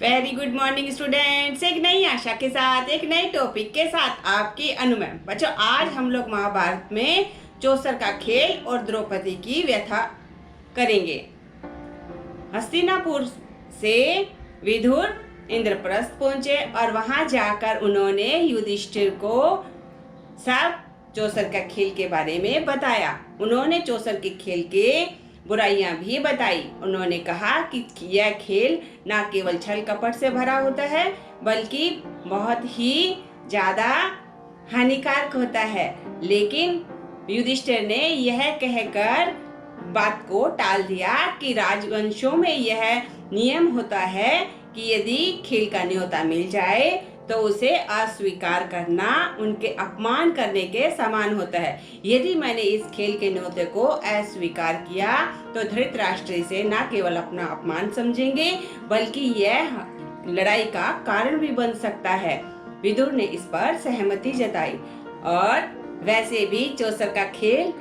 Very good morning students. एक नई आशा के साथ एक नए टॉपिक के साथ आपकी अनु मैम। बच्चों, आज हम लोग महाभारत में चौसर का खेल और द्रौपदी की व्यथा करेंगे। हस्तिनापुर से विदुर इंद्रप्रस्थ पहुंचे और वहां जाकर उन्होंने युधिष्ठिर को सब चौसर का खेल के बारे में बताया। उन्होंने चौसर के खेल के बुराइयां भी बताई। उन्होंने कहा कि यह खेल न केवल छल कपट से भरा होता है बल्कि बहुत ही ज्यादा हानिकारक होता है। लेकिन युधिष्ठिर ने यह कहकर बात को टाल दिया कि राजवंशों में यह नियम होता है कि यदि खेल का न्योता मिल जाए तो उसे अस्वीकार करना उनके अपमान करने के समान होता है। यदि मैंने इस खेल के न्योते को अस्वीकार किया तो धृतराष्ट्र से न केवल अपना अपमान समझेंगे बल्कि यह लड़ाई का कारण भी बन सकता है। विदुर ने इस पर सहमति जताई। और वैसे भी चौसर का खेल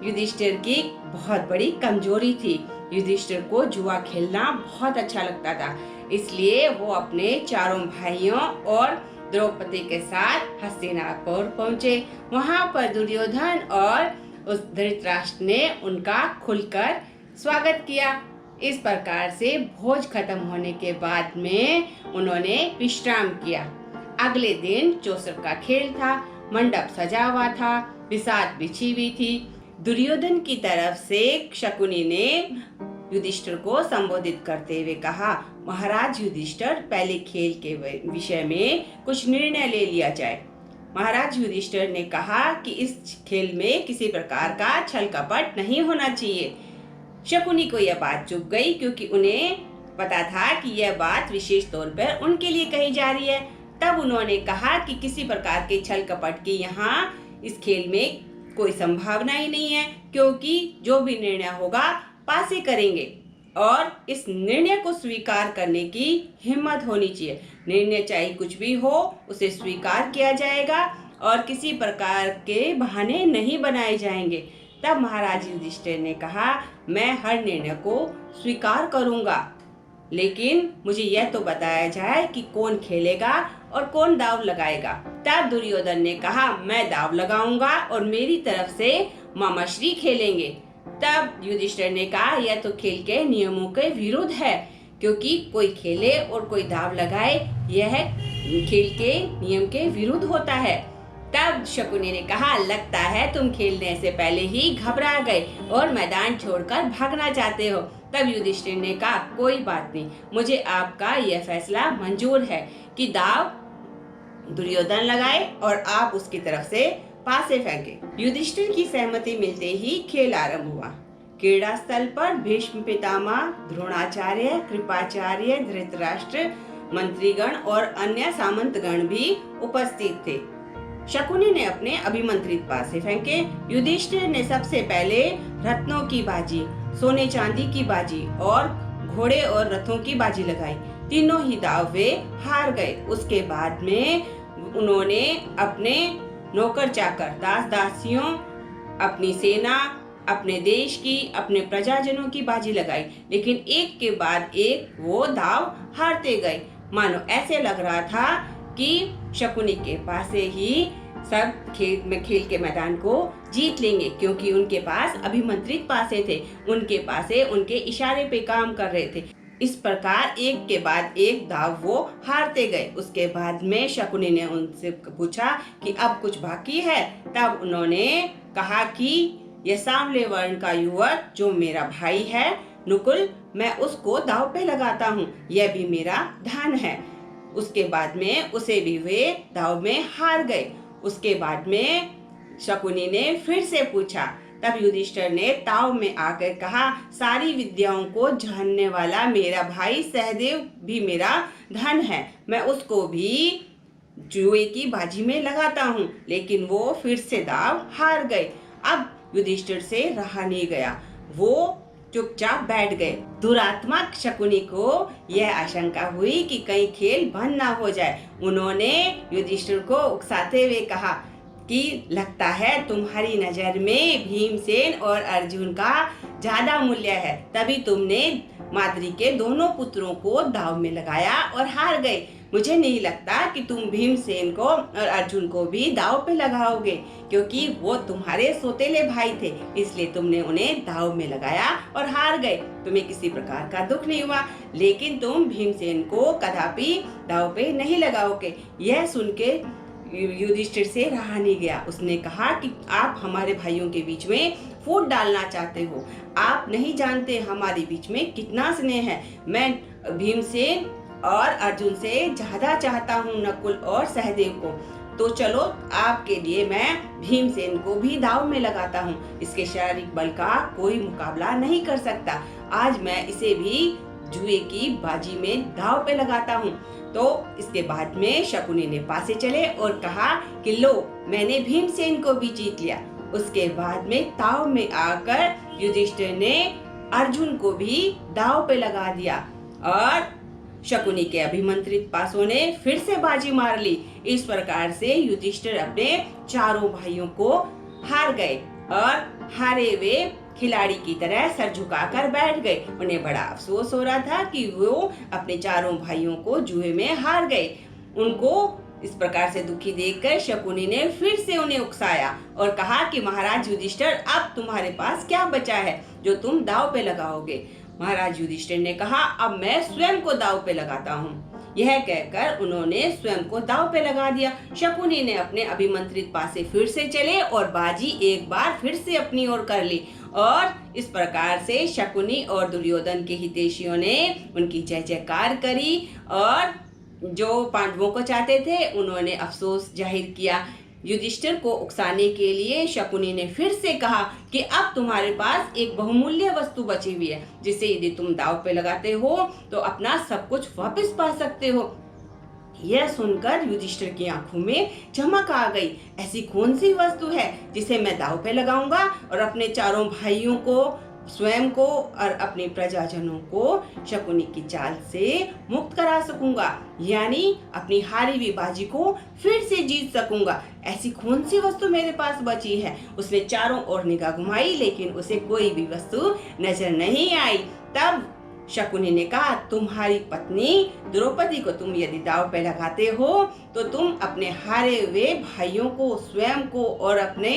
युधिष्ठिर की बहुत बड़ी कमजोरी थी। युधिष्ठिर को जुआ खेलना बहुत अच्छा लगता था, इसलिए वो अपने चारों भाइयों और द्रौपदी के साथ हस्तिनापुर पहुंचे। वहां पर दुर्योधन और उस धृतराष्ट्र ने उनका खुलकर स्वागत किया। इस प्रकार से भोज खत्म होने के बाद में उन्होंने विश्राम किया। अगले दिन चौसर का खेल था। मंडप सजा हुआ था, बिसात बिछी हुई थी। दुर्योधन की तरफ से शकुनी ने युधिष्ठिर को संबोधित करते हुए कहा, महाराज युधिष्ठिर, पहले खेल के विषय में कुछ निर्णय ले लिया जाए। महाराज युधिष्ठिर ने कहा कि इस खेल में किसी प्रकार का छल कपट नहीं होना चाहिए। शकुनी को यह बात चुभ गई क्योंकि उन्हें पता था कि यह बात विशेष तौर पर उनके लिए कही जा रही है। तब उन्होंने कहा कि किसी प्रकार के छल कपट की यहाँ इस खेल में कोई संभावना ही नहीं है, क्योंकि जो भी निर्णय होगा पासे करेंगे और इस निर्णय को स्वीकार करने की हिम्मत होनी चाहिए। निर्णय चाहे कुछ भी हो उसे स्वीकार किया जाएगा और किसी प्रकार के बहाने नहीं बनाए जाएंगे। तब महाराज युधिष्ठिर ने कहा, मैं हर निर्णय को स्वीकार करूंगा, लेकिन मुझे यह तो बताया जाए कि कौन खेलेगा और कौन दाव लगाएगा। तब दुर्योधन ने कहा, मैं दाव लगाऊंगा और मेरी तरफ से मामाश्री खेलेंगे। तब युधिष्ठिर ने कहा, यह तो खेल के नियमों के विरुद्ध है, क्योंकि कोई खेले और कोई दाव लगाए यह खेल के नियम के विरुद्ध होता है। तब शकुनी ने कहा, लगता है तुम खेलने से पहले ही घबरा गए और मैदान छोड़कर भागना चाहते हो। तब युधिष्ठिर ने कहा, कोई बात नहीं, मुझे आपका यह फैसला मंजूर है कि दाव दुर्योधन लगाए और आप उसकी तरफ से पासे फेंके। युधिष्ठिर की सहमति मिलते ही खेल आरंभ हुआ। क्रीड़ा स्थल पर भीष्म पितामह, द्रोणाचार्य, कृपाचार्य, धृतराष्ट्र, मंत्रीगण और अन्य सामंतगण भी उपस्थित थे। शकुनी ने अपने अभिमंत्रित पासे फेंके। युधिष्ठिर ने सबसे पहले रत्नों की बाजी, सोने चांदी की बाजी और घोड़े और रथों की बाजी लगाई। तीनों ही दाव वे हार गए। उसके बाद में उन्होंने अपने नौकर चाकर, दास दासियों, अपनी सेना, अपने देश की, अपने प्रजाजनों की बाजी लगाई, लेकिन एक के बाद एक वो दाव हारते गए। मानो ऐसे लग रहा था कि शकुनी के पास से ही सब खेल के मैदान को जीत लेंगे, क्योंकि उनके पास अभिमंत्रित पासे थे, उनके पासे उनके इशारे पे काम कर रहे थे। इस प्रकार एक के बाद एक दाव वो हारते गए। उसके बाद में शकुनी ने उनसे पूछा कि अब कुछ बाकी है। तब उन्होंने कहा कि यह सांवले वर्ण का युवक जो मेरा भाई है नुकुल, मैं उसको दाव पे लगाता हूँ, यह भी मेरा धन है। उसके बाद में उसे भी वे दाव में हार गए। उसके बाद में शकुनी ने फिर से पूछा। तब युधिष्ठिर ने ताव में आकर कहा, सारी विद्याओं को जानने वाला मेरा भाई सहदेव भी मेरा धन है, मैं उसको भी जुए की बाजी में लगाता हूँ, लेकिन वो फिर से दाव हार गए। अब युधिष्ठिर से रहा नहीं गया, वो चुपचाप बैठ गए। दुरात्मा शकुनी को यह आशंका हुई कि कहीं खेल बंद ना हो जाए। उन्होंने युधिष्ठिर को उकसाते हुए कहा कि लगता है तुम्हारी नजर में भीमसेन और अर्जुन का ज्यादा मूल्य है, तभी तुमने माद्री के दोनों पुत्रों को दांव में लगाया और हार गए। मुझे नहीं लगता कि तुम भीमसेन को और अर्जुन को भी दांव पे लगाओगे, क्योंकि वो तुम्हारे सौतेले भाई थे, इसलिए तुमने उन्हें दांव में लगाया और हार गए। तुम्हें किसी प्रकार का दुख नहीं हुआ, लेकिन तुम भीमसेन को कदापि दांव पे नहीं लगाओगे। यह सुन के युधिष्ठिर से रहा नहीं गया। उसने कहा कि आप हमारे भाइयों के बीच में फूट डालना चाहते हो। आप नहीं जानते हमारे बीच में कितना स्नेह है। मैं भीमसेन और अर्जुन से ज्यादा चाहता हूँ नकुल और सहदेव को। तो चलो, आपके लिए मैं भीमसेन को भी दांव में लगाता हूँ। इसके शारीरिक बल का कोई मुकाबला नहीं कर सकता। आज मैं इसे भी जुए की बाजी में दांव पे लगाता हूँ। तो इसके बाद में शकुनी ने पासे चले और कहा कि लो, मैंने भीमसेन को भी जीत लिया। उसके बाद में ताव में आकर युधिष्ठिर ने अर्जुन को भी दांव पे लगा दिया और शकुनी के अभिमंत्रित पासों ने फिर से बाजी मार ली। इस प्रकार से युधिष्ठिर अपने चारों भाइयों को हार गए और हारे वे खिलाड़ी की तरह सर झुकाकर बैठ गए। उन्हें बड़ा अफसोस हो रहा था कि वो अपने चारों भाइयों को जुए में हार गए। उनको इस प्रकार से दुखी देखकर शकुनी ने फिर से उन्हें उकसाया और कहा कि महाराज युधिष्ठिर, अब तुम्हारे पास क्या बचा है जो तुम दांव पे लगाओगे? महाराज युधिष्ठिर ने कहा, अब मैं स्वयं को दांव पे लगाता हूँ। यह कहकर उन्होंने स्वयं को दांव पे लगा दिया। शकुनी ने अपने अभिमंत्रित पासे फिर से चले और बाजी एक बार फिर से अपनी ओर कर ली और इस प्रकार से शकुनी और दुर्योधन के हितैषियों ने उनकी जय जयकार करी और जो पांडवों को चाहते थे उन्होंने अफसोस जाहिर किया। युधिष्ठिर को उकसाने के लिए शकुनी ने फिर से कहा कि अब तुम्हारे पास एक बहुमूल्य वस्तु बची हुई है, जिसे यदि तुम दांव पे लगाते हो तो अपना सब कुछ वापस पा सकते हो। यह सुनकर युधिष्ठिर की आंखों में चमक आ गई। ऐसी कौन सी वस्तु है जिसे मैं दांव पे लगाऊंगा और अपने चारों भाइयों को, स्वयं को और अपने प्रजाजनों को शकुनी की चाल से मुक्त करा सकूंगा, यानी अपनी हारी हुई बाजी को फिर से जीत सकूंगा। ऐसी कौन सी वस्तु मेरे पास बची है? उसने चारों ओर निगाह घुमाई, लेकिन उसे कोई भी वस्तु नजर नहीं आई। तब शकुनी ने कहा, तुम्हारी पत्नी द्रौपदी को तुम यदि दांव पे लगाते हो तो तुम अपने हारे हुए भाइयों को, स्वयं को और अपने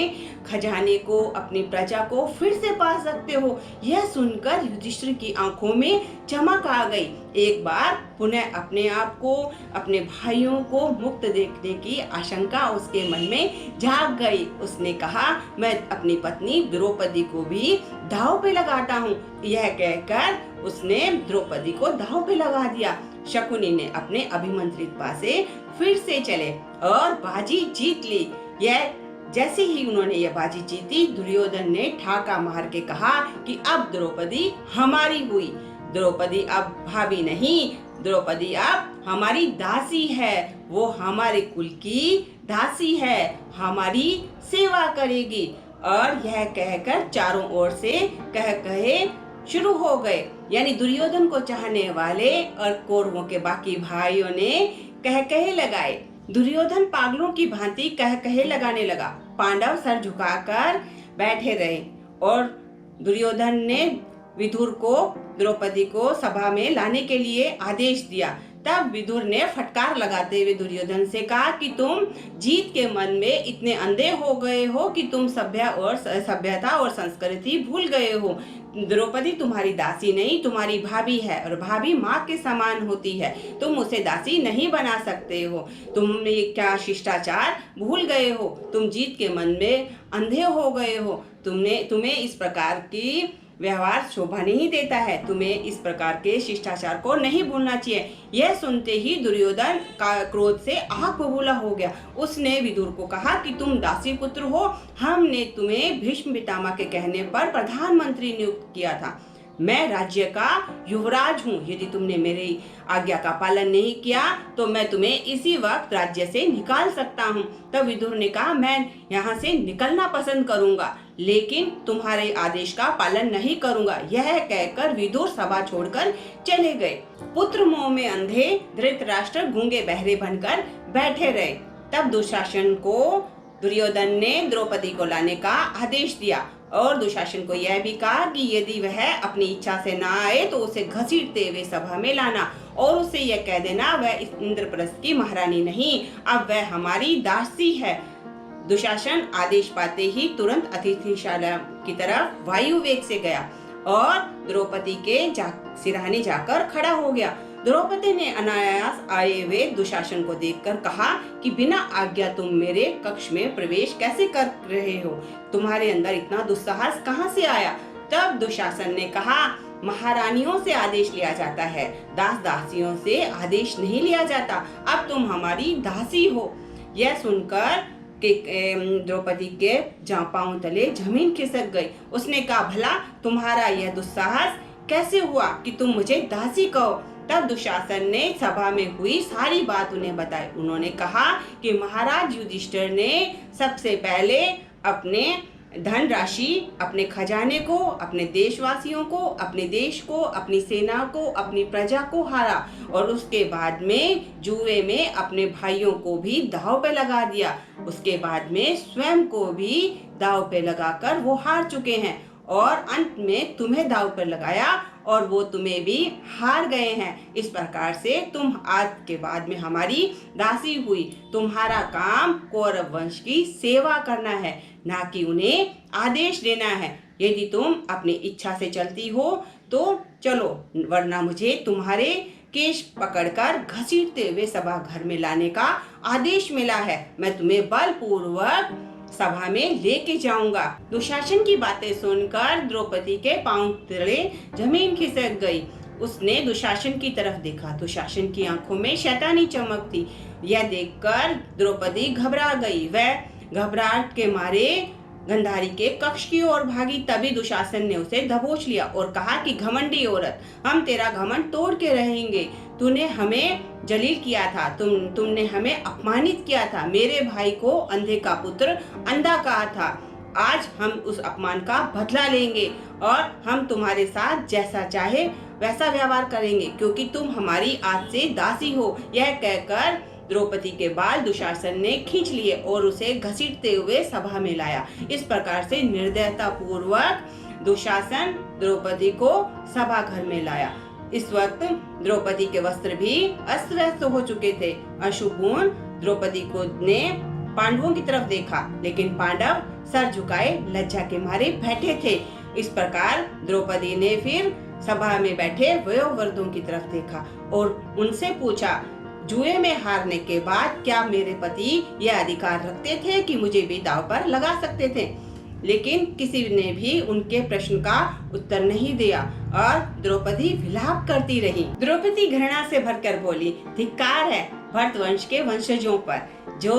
खजाने को, अपनी प्रजा को फिर से पा सकते हो। यह सुनकर युधिष्ठिर की आंखों में चमक आ गई। एक बार पुनः अपने आप को, अपने भाइयों को मुक्त देखने की आशंका उसके मन में जाग गई। उसने कहा, मैं अपनी पत्नी द्रौपदी को भी दांव पे लगाता हूँ। यह कहकर उसने द्रौपदी को दांव पे लगा दिया। शकुनी ने अपने अभिमंत्रित पासे फिर से चले और बाजी जीत ली। यह जैसे ही उन्होंने यह बाजी जीती, दुर्योधन ने ठाका मार के कहा कि अब द्रौपदी हमारी हुई। द्रौपदी अब भाभी नहीं, द्रौपदी अब हमारी दासी है। वो हमारे कुल की दासी है, हमारी सेवा करेगी। और यह कहकर चारों ओर से कह कहे शुरू हो गए। यानी दुर्योधन को चाहने वाले और कौरवों के बाकी भाइयों ने कह कहे लगाए। दुर्योधन पागलों की भांति कह कहे लगाने लगा। पांडव सर झुकाकर बैठे रहे और दुर्योधन ने विदुर को द्रौपदी को सभा में लाने के लिए आदेश दिया। तब विदुर ने फटकार लगाते हुए दुर्योधन से कहा कि तुम जीत के मन में इतने अंधे हो गए हो कि तुम सभ्यता और संस्कृति भूल गए हो। द्रौपदी तुम्हारी दासी नहीं, तुम्हारी भाभी है और भाभी माँ के समान होती है। तुम उसे दासी नहीं बना सकते हो। तुम क्या शिष्टाचार भूल गए हो? तुम जीत के मन में अंधे हो गए हो। तुम्हें इस प्रकार की व्यवहार शोभा नहीं देता है। तुम्हें इस प्रकार के शिष्टाचार को नहीं भूलना चाहिए। यह सुनते ही दुर्योधन का क्रोध से आग बबूला हो गया। उसने विदुर को कहा कि तुम दासी पुत्र हो। हमने तुम्हें भीष्म पितामह के कहने पर प्रधानमंत्री नियुक्त किया था। मैं राज्य का युवराज हूँ। यदि तुमने मेरी आज्ञा का पालन नहीं किया तो मैं तुम्हें इसी वक्त राज्य से निकाल सकता हूँ। तब विदुर ने कहा, मैं यहाँ से निकलना पसंद करूंगा, लेकिन तुम्हारे आदेश का पालन नहीं करूंगा। यह कहकर विदुर सभा छोड़कर चले गए। पुत्र मोह में अंधे धृतराष्ट्र गूंगे बहरे बनकर बैठे रहे। तब दुशासन को दुर्योधन ने द्रौपदी को लाने का आदेश दिया। और दुशासन को यह भी कहा कि यदि वह अपनी इच्छा से ना आए तो उसे घसीटते हुए सभा में लाना और उसे यह कह देना वह इस इंद्रप्रस्थ की महारानी नहीं, अब वह हमारी दासी है। दुशासन आदेश पाते ही तुरंत अतिथिशाला की तरफ वायु वेग से गया और द्रौपदी के सिरहाने जाकर खड़ा हो गया। द्रौपदी ने अनायास आए हुए दुशासन को देखकर कहा कि बिना आज्ञा तुम मेरे कक्ष में प्रवेश कैसे कर रहे हो? तुम्हारे अंदर इतना दुस्साहस कहां से आया? तब दुशासन ने कहा, महारानियों से आदेश लिया जाता है, दास दासियों से आदेश नहीं लिया जाता। अब तुम हमारी दासी हो। यह सुनकर द्रौपदी के पांव तले जमीन खिसक गई। उसने कहा, भला तुम्हारा यह दुस्साहस कैसे हुआ कि तुम मुझे दासी कहो? तब दुशासन ने सभा में हुई सारी बात उन्हें बताई। उन्होंने कहा कि महाराज युधिष्ठिर ने सबसे पहले अपने धन राशि, अपने खजाने को, अपने देशवासियों को, अपने देश को, अपनी सेना को, अपनी प्रजा को हारा और उसके बाद में जुए में अपने भाइयों को भी दांव पे लगा दिया। उसके बाद में स्वयं को भी दांव पे लगाकर वो हार चुके हैं और अंत में तुम्हें दांव पर लगाया और वो तुम्हें भी हार गए हैं। इस प्रकार से तुम आज के बाद में हमारी दासी हुई। तुम्हारा काम कौरव वंश की सेवा करना है, ना कि उन्हें आदेश देना है। यदि तुम अपनी इच्छा से चलती हो तो चलो, वरना मुझे तुम्हारे केश पकड़कर घसीटते हुए सभा घर में लाने का आदेश मिला है। मैं तुम्हें बलपूर्वक सभा में लेके जाऊंगा। दुशासन की बातें सुनकर द्रौपदी के पांव तले जमीन खिसक गई। उसने दुशासन की तरफ देखा। दुशासन की आंखों में शैतानी चमक थी। यह देखकर द्रौपदी घबरा गई। वह घबराहट के मारे गंधारी के कक्ष की ओर भागी। तभी दुशासन ने उसे दबोच लिया और कहा कि घमंडी औरत, हम तेरा घमंड तोड़ के रहेंगे। तूने हमें जलील किया था, तुमने हमें अपमानित किया था, मेरे भाई को अंधे का पुत्र अंधा कहा था। आज हम उस अपमान का बदला लेंगे और हम तुम्हारे साथ जैसा चाहे वैसा व्यवहार करेंगे, क्योंकि तुम हमारी आज से दासी हो। यह कहकर द्रौपदी के बाल दुशासन ने खींच लिए और उसे घसीटते हुए सभा में लाया। इस प्रकार से निर्दयता पूर्वक दुशासन द्रौपदी को सभा घर में लाया। इस वक्त द्रौपदी के वस्त्र भी अस्त व्यस्त हो चुके थे। अशुभून द्रौपदी को ने पांडवों की तरफ देखा, लेकिन पांडव सर झुकाए लज्जा के मारे बैठे थे। इस प्रकार द्रौपदी ने फिर सभा में बैठे वयोवृद्धों की तरफ देखा और उनसे पूछा, जुए में हारने के बाद क्या मेरे पति यह अधिकार रखते थे कि मुझे भी दांव पर लगा सकते थे? लेकिन किसी ने भी उनके प्रश्न का उत्तर नहीं दिया और द्रौपदी विलाप करती रही। द्रौपदी घृणा से भरकर बोली, धिक्कार है भरत वंश के वंशजों पर जो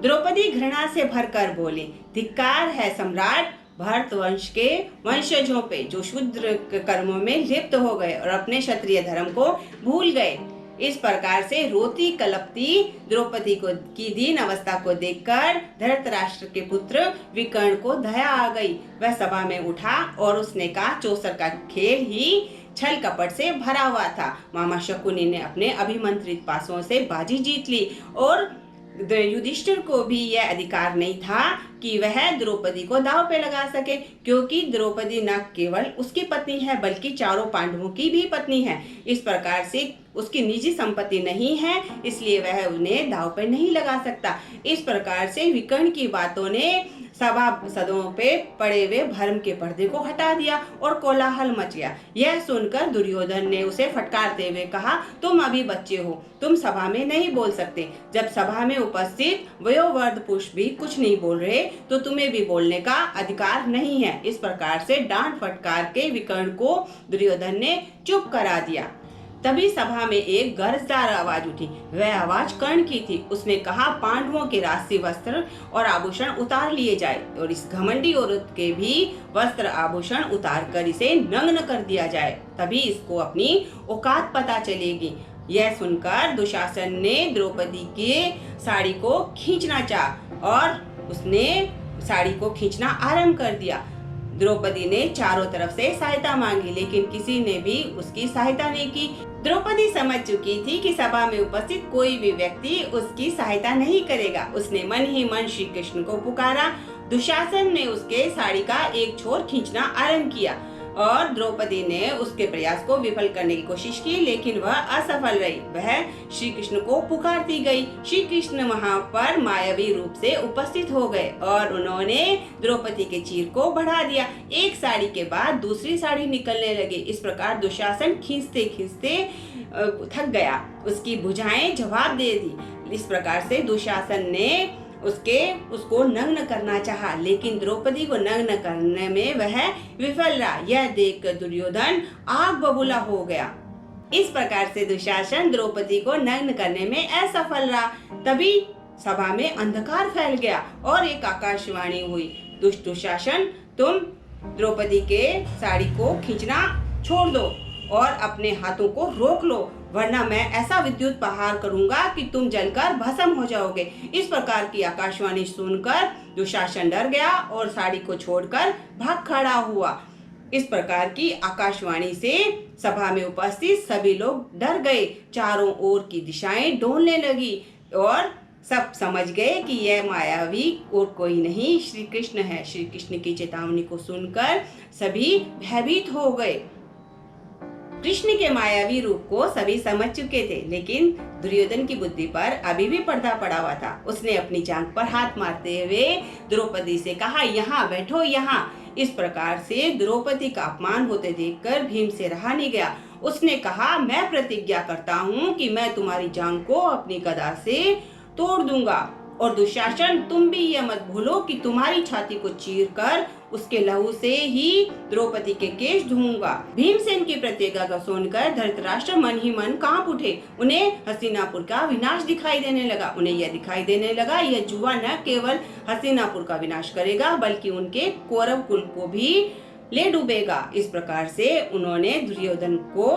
द्रौपदी घृणा से भरकर बोली, धिक्कार है सम्राट भरत वंश के वंशजों पे जो शूद्र कर्मों में लिप्त हो गए और अपने क्षत्रिय धर्म को भूल गए। इस प्रकार से रोती कलपती द्रौपदी को की दीन अवस्था को देखकर धृतराष्ट्र के पुत्र विकर्ण को दया आ गई। वह सभा में उठा और उसने कहा, चौसर का खेल ही छल कपट से भरा हुआ था। मामा शकुनी ने अपने अभिमंत्रित पासों से बाजी जीत ली और युधिष्ठिर को भी यह अधिकार नहीं था कि वह द्रौपदी को दांव पे लगा सके, क्योंकि द्रौपदी न केवल उसकी पत्नी है बल्कि चारों पांडवों की भी पत्नी है। इस प्रकार से उसकी निजी संपत्ति नहीं है, इसलिए वह उन्हें दांव पे नहीं लगा सकता। इस प्रकार से विकर्ण की बातों ने सभासदों पे पड़े हुए भरम के पर्दे को हटा दिया और कोलाहल मच गया। यह सुनकर दुर्योधन ने उसे फटकारते हुए कहा, तुम अभी बच्चे हो, तुम सभा में नहीं बोल सकते। जब सभा में उपस्थित वयोवृद्ध पुरुष भी कुछ नहीं बोल रहे तो तुम्हें भी बोलने का अधिकार नहीं है। इस प्रकार से डांट फटकार के विकर्ण को दुर्योधन ने चुप करा दिया। तभी सभा में एक गरजदार आवाज उठी। वह आवाज कर्ण की थी। उसने कहा, पांडवों के राजसी वस्त्र और आभूषण उतार लिए जाए और इस घमंडी औरत के भी वस्त्र आभूषण उतार कर इसे नग्न कर दिया जाए, तभी इसको अपनी औकात पता चलेगी। यह सुनकर दुशासन ने द्रौपदी के साड़ी को खींचना चाहा और उसने साड़ी को खींचना आरंभ कर दिया। द्रौपदी ने चारों तरफ से सहायता मांगी, लेकिन किसी ने भी उसकी सहायता नहीं की। द्रौपदी समझ चुकी थी कि सभा में उपस्थित कोई भी व्यक्ति उसकी सहायता नहीं करेगा। उसने मन ही मन श्री कृष्ण को पुकारा, दुशासन ने उसके साड़ी का एक छोर खींचना आरंभ किया और द्रौपदी ने उसके प्रयास को विफल करने की कोशिश की, लेकिन वह असफल रही। वह श्री कृष्ण को पुकारती गई। श्री कृष्ण वहां पर मायावी रूप से उपस्थित हो गए और उन्होंने द्रौपदी के चीर को बढ़ा दिया। एक साड़ी के बाद दूसरी साड़ी निकलने लगी। इस प्रकार दुशासन खींचते खींचते थक गया। उसकी भुजाएं जवाब दे दी। इस प्रकार से दुशासन ने उसको नग्न करना चाहा, लेकिन द्रौपदी को नग्न करने में वह विफल रहा। यह देखकर दुर्योधन आग बबूला हो गया। इस प्रकार से दुशासन द्रौपदी को नग्न करने में असफल रहा। तभी सभा में अंधकार फैल गया और एक आकाशवाणी हुई, दुष्ट दुशासन, तुम द्रौपदी के साड़ी को खींचना छोड़ दो और अपने हाथों को रोक लो, वरना मैं ऐसा विद्युत प्रहार करूंगा कि तुम जलकर भस्म हो जाओगे। इस प्रकार की आकाशवाणी सुनकर दुशासन डर गया और साड़ी को छोड़कर भाग खड़ा हुआ। इस प्रकार की आकाशवाणी से सभा में उपस्थित सभी लोग डर गए। चारों ओर की दिशाएं डोलने लगी और सब समझ गए कि यह मायावी और कोई नहीं, श्री कृष्ण है। श्री कृष्ण की चेतावनी को सुनकर सभी भयभीत हो गए। कृष्ण के मायावी रूप को सभी समझ चुके थे, लेकिन दुर्योधन की बुद्धि पर अभी भी पर्दा पड़ा हुआ था। उसने अपनी जांघ पर हाथ मारते हुए द्रौपदी से कहा, यहाँ बैठो, यहाँ। इस प्रकार से द्रौपदी का अपमान होते देखकर भीम से रहा नहीं गया। उसने कहा, मैं प्रतिज्ञा करता हूँ कि मैं तुम्हारी जांघ को अपनी गदा से तोड़ दूंगा और दुशासन, तुम भी यह मत भूलो कि तुम्हारी छाती को चीरकर उसके लहू से ही द्रौपदी के केश धोऊंगा। भीमसेन की प्रतिज्ञा को सुनकर धृतराष्ट्र मन ही मन कांप उठे। उन्हें हस्तिनापुर का विनाश दिखाई देने लगा। उन्हें यह दिखाई देने लगा, यह जुआ न केवल हस्तिनापुर का विनाश करेगा बल्कि उनके कौरव कुल को भी ले डूबेगा। इस प्रकार से उन्होंने दुर्योधन को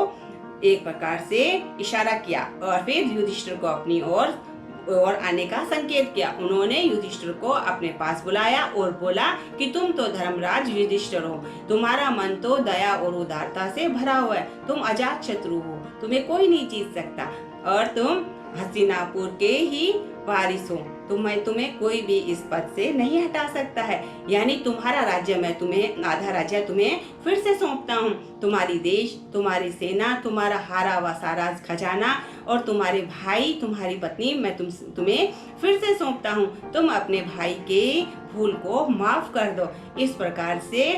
एक प्रकार से इशारा किया और फिर युधिष्ठिर को अपनी और आने का संकेत किया। उन्होंने युधिष्ठिर को अपने पास बुलाया और बोला कि तुम तो धर्मराज युधिष्ठिर हो, तुम्हारा मन तो दया और उदारता से भरा हुआ है, तुम अजात शत्रु हो, तुम्हें कोई नहीं जीत सकता और तुम हस्तिनापुर के ही वारिस हो, तुम्हें कोई भी इस पद से नहीं हटा सकता है। यानी तुम्हारा राज्य मैं तुम्हें, आधा राज्य तुम्हें फिर से सौंपता हूँ। तुम्हारी देश, तुम्हारी सेना, तुम्हारा हारा हुआ सारा खजाना और तुम्हारे भाई, तुम्हारी पत्नी मैं तुम्हें फिर से सौंपता हूँ। तुम अपने भाई के भूल को माफ कर दो। इस प्रकार से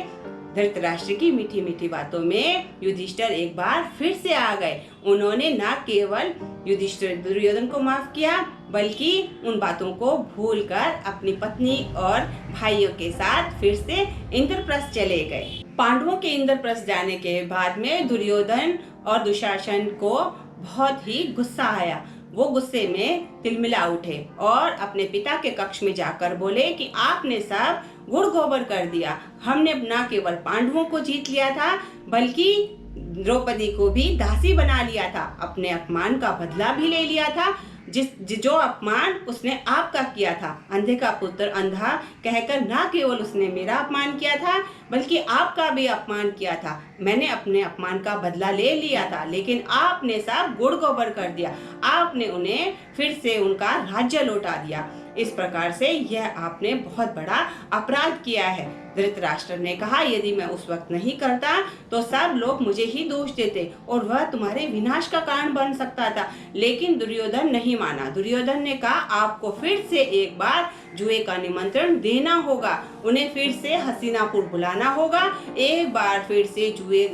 धृतराष्ट्र की मीठी मीठी बातों में युधिष्ठिर एक बार फिर से आ गए। उन्होंने न केवल युधिष्ठिर दुर्योधन को माफ किया बल्कि उन बातों को भूलकर अपनी पत्नी और भाइयों के साथ फिर से इंद्रप्रस्थ चले गए। पांडवों के इंद्रप्रस्थ जाने के बाद में दुर्योधन और दुशासन को बहुत ही गुस्सा आया। वो गुस्से में तिलमिला उठे और अपने पिता के कक्ष में जाकर बोले कि आपने सब गुड़ गोबर कर दिया। हमने न केवल पांडवों को जीत लिया था बल्कि द्रौपदी को भी दासी बना लिया था। अपने अपमान का बदला भी ले लिया था, जो अपमान उसने आपका किया था। अंधे का पुत्र अंधा कहकर न केवल उसने मेरा अपमान किया था बल्कि आपका भी अपमान किया था। मैंने अपने अपमान का बदला ले लिया था, लेकिन आपने सब गुड़ गोबर कर दिया। आपने उन्हें फिर से उनका राज्य लौटा दिया। इस प्रकार से यह आपने बहुत बड़ा अपराध किया है। धृतराष्ट्र ने कहा, यदि मैं उस वक्त नहीं करता तो सब लोग मुझे ही दोष देते और वह तुम्हारे विनाश का कारण बन सकता था। लेकिन दुर्योधन नहीं माना। दुर्योधन ने कहा, आपको फिर से एक बार जुए का निमंत्रण देना होगा, उन्हें फिर से हस्तिनापुर बुलाना होगा, एक बार फिर से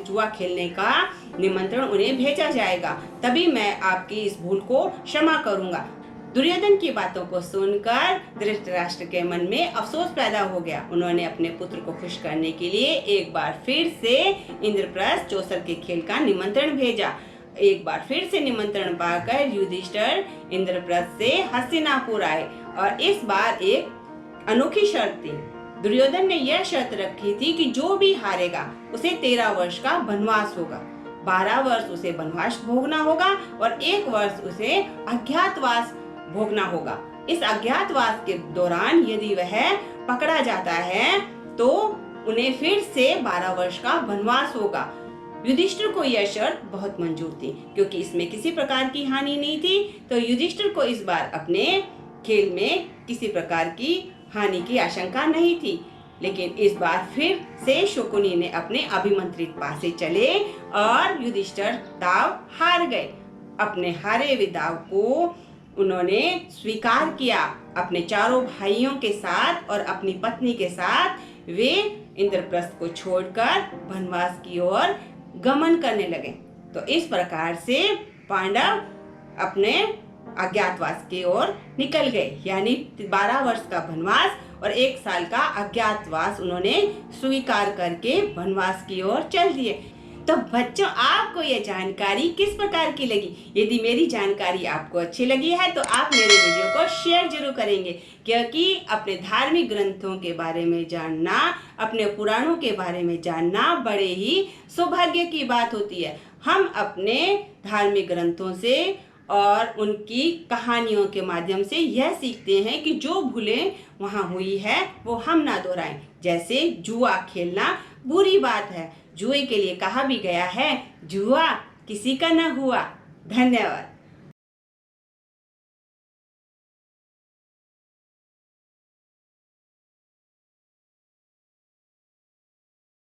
जुआ खेलने का निमंत्रण उन्हें भेजा जाएगा, तभी मैं आपकी इस भूल को क्षमा करूंगा। दुर्योधन की बातों को सुनकर धृतराष्ट्र के मन में अफसोस पैदा हो गया। उन्होंने अपने पुत्र को खुश करने के लिए एक बार फिर से इंद्रप्रस्थ चौसर के खेल का निमंत्रण भेजा। एक बार फिर से निमंत्रण पाकर युधिष्ठिर इंद्रप्रस्थ से हस्तिनापुर आए और इस बार एक अनोखी शर्त थी। दुर्योधन ने यह शर्त रखी थी कि जो भी हारेगा उसे 13 वर्ष का वनवास होगा, 12 वर्ष उसे वनवास भोगना होगा और 1 वर्ष उसे अज्ञातवास भोगना होगा। इस अज्ञातवास के दौरान यदि वह पकड़ा जाता है तो उन्हें फिर से 12 वर्ष का वनवास होगा। युधिष्ठिर को यह शर्त बहुत मंजूर थी क्योंकि इसमें किसी प्रकार की हानि नहीं थी, तो युधिष्ठिर को इस बार अपने खेल में किसी प्रकार की हानि की आशंका नहीं थी। लेकिन इस बार फिर से शकुनी ने अपने अभिमंत्रित पासे चले और युधिष्ठिर दाव हार गए। अपने हारे हुए दाव को उन्होंने स्वीकार किया। अपने चारों भाइयों के साथ और अपनी पत्नी के साथ वे इंद्रप्रस्थ को छोड़कर वनवास की ओर गमन करने लगे। तो इस प्रकार से पांडव अपने अज्ञातवास की ओर निकल गए, यानी 12 वर्ष का वनवास और 1 साल का अज्ञातवास उन्होंने स्वीकार करके वनवास की ओर चल दिए। तो बच्चों, आपको यह जानकारी किस प्रकार की लगी? यदि मेरी जानकारी आपको अच्छी लगी है तो आप मेरे वीडियो को शेयर जरूर करेंगे, क्योंकि अपने धार्मिक ग्रंथों के बारे में जानना, अपने पुराणों के बारे में जानना बड़े ही सौभाग्य की बात होती है। हम अपने धार्मिक ग्रंथों से और उनकी कहानियों के माध्यम से यह सीखते हैं कि जो भूलें वहाँ हुई है वो हम ना दोहराएं। जैसे जुआ खेलना बुरी बात है, जुए के लिए कहा भी गया है, जुआ किसी का न हुआ। धन्यवाद।